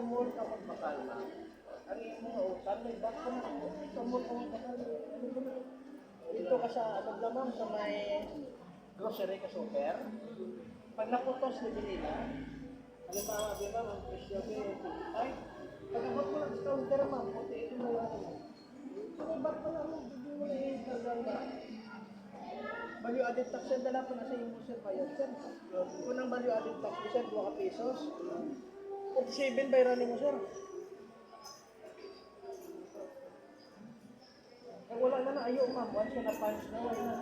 mall kapag bakal na. Ang iyong mga utang, may back ka na. Sa mall kapag bakal. Dito ka sa, ano lamang, sa may grocery ka super. Pag naputos na nila, halimbawa, di ba, ang presyo ko yung 25. Pag abot mo lang sa counter, ma'am, puti ito na lang. So, may back ka lang, hindi mo na i-tagal ba? Value added tax yan, dala po na sa iyong sir bayad, sir. Kung ang value added tax, sir, 2 ka pesos. 47 bayaran mo, sir. Kung wala na na, ayaw, ma'am. Once ka na punch na, wala na.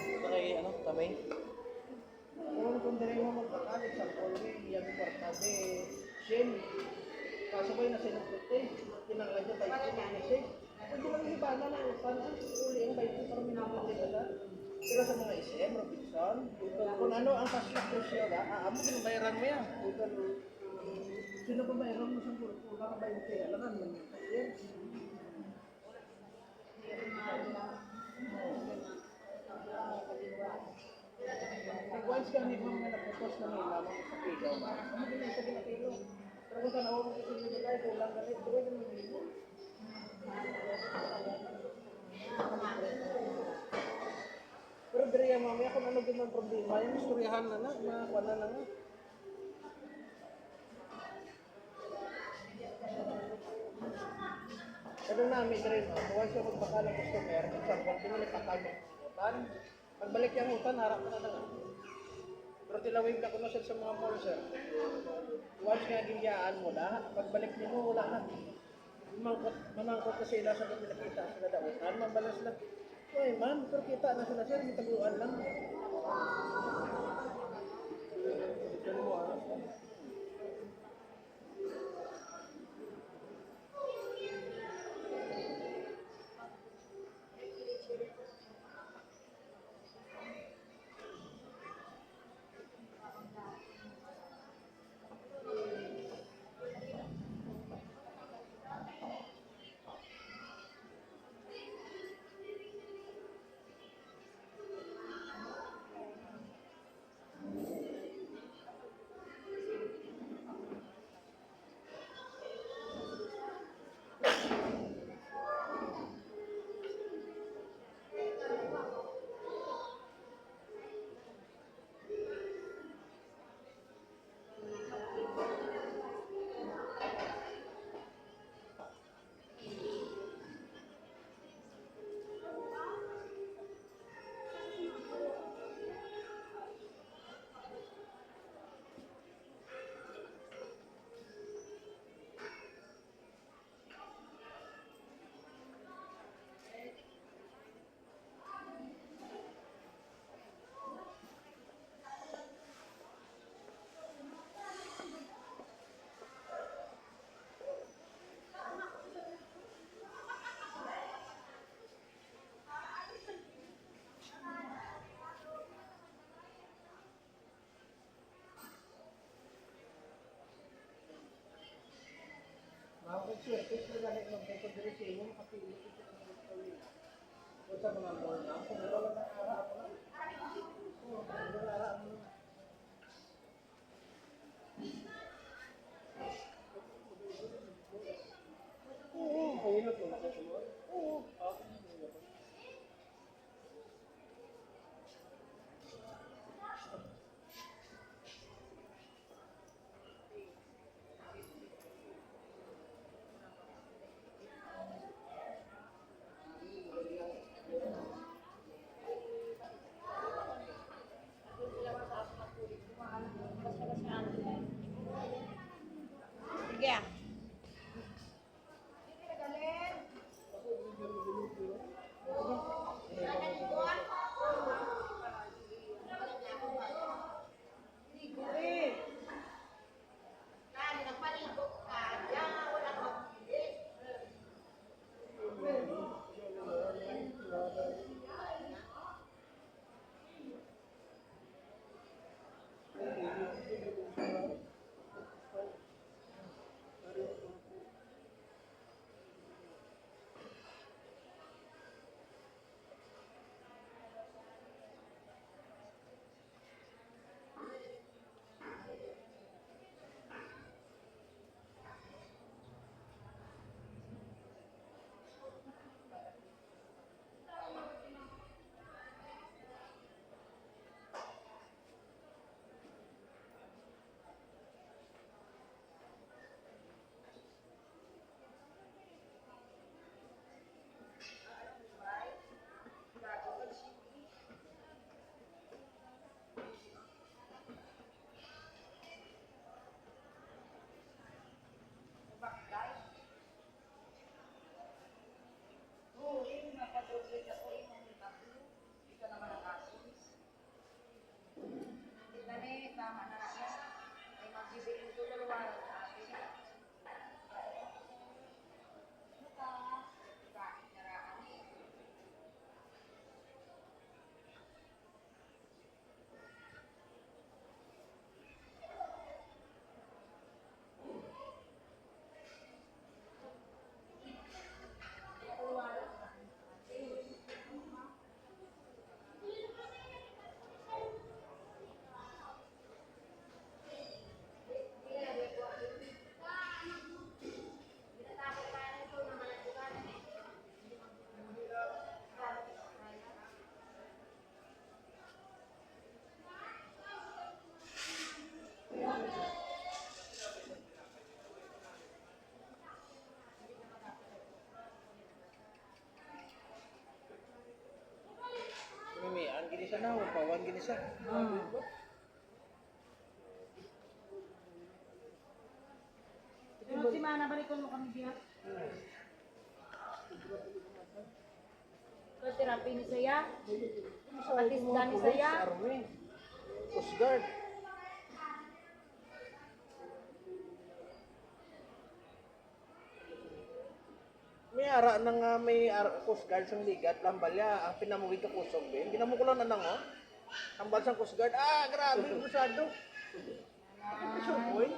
Ito kay, ano, tamay? Kung dire mo magkakalit sa Colway, yung kwartabe, Shen. Kaso ba yung nasa inuputi? Tinanglan niya ba ito na siya? Hindi lang hibana na upan, uli ang baito para minabuti nila. Pero sa mga SM, Robinson, kung ano ang kaslak ko siya, amo bayaran mo yan. Sino ba bayaran mo sa puro ka ba yung kailangan mo? Pag once ka nito mga naputos na may lamang sa kilo, ano din yung sabi na kilo? Pero kung saan ako kasi nilagay, kulang galit, tuloy na mga kilo. Pero diriya mamaya kung ano din ang problema, yung istoryahan na makakuha na nga. Pero namin rin, once ka magbaka ng customer, example, pinalipatan mo utan, pagbalik yung utan, harap mo na lang. Pero tilawin ka kuno sa mga mall, sir. Once nga gingyaan mo na, pagbalik nimo wala na. Mamangkot na sila sa kung nakita sila dautan, mabalas lang. Uy, man, pero kita na sila, sir, may taguan lang. Mga sir, kung sila na magkakot diri sa inyo, makapili ko sa mga kawin. O sa mga mall na, kung wala na ara ako na. Oo, wala ara ako na. Oo, ayun ako na sa mall. Oo, ako na. Sige. pinisa. Sunod si Mana, balikan mo kami diya. Ito, terapi ni saya. Patisda ni saya. Army, Coast Guard. May ara nang Coast Guard sang ligat, lambalya, ang pinamugi ka kusog din. Ginamukulan na nang, oh. Tambal sang Coast Guard, grabe, masyado. Pressure point.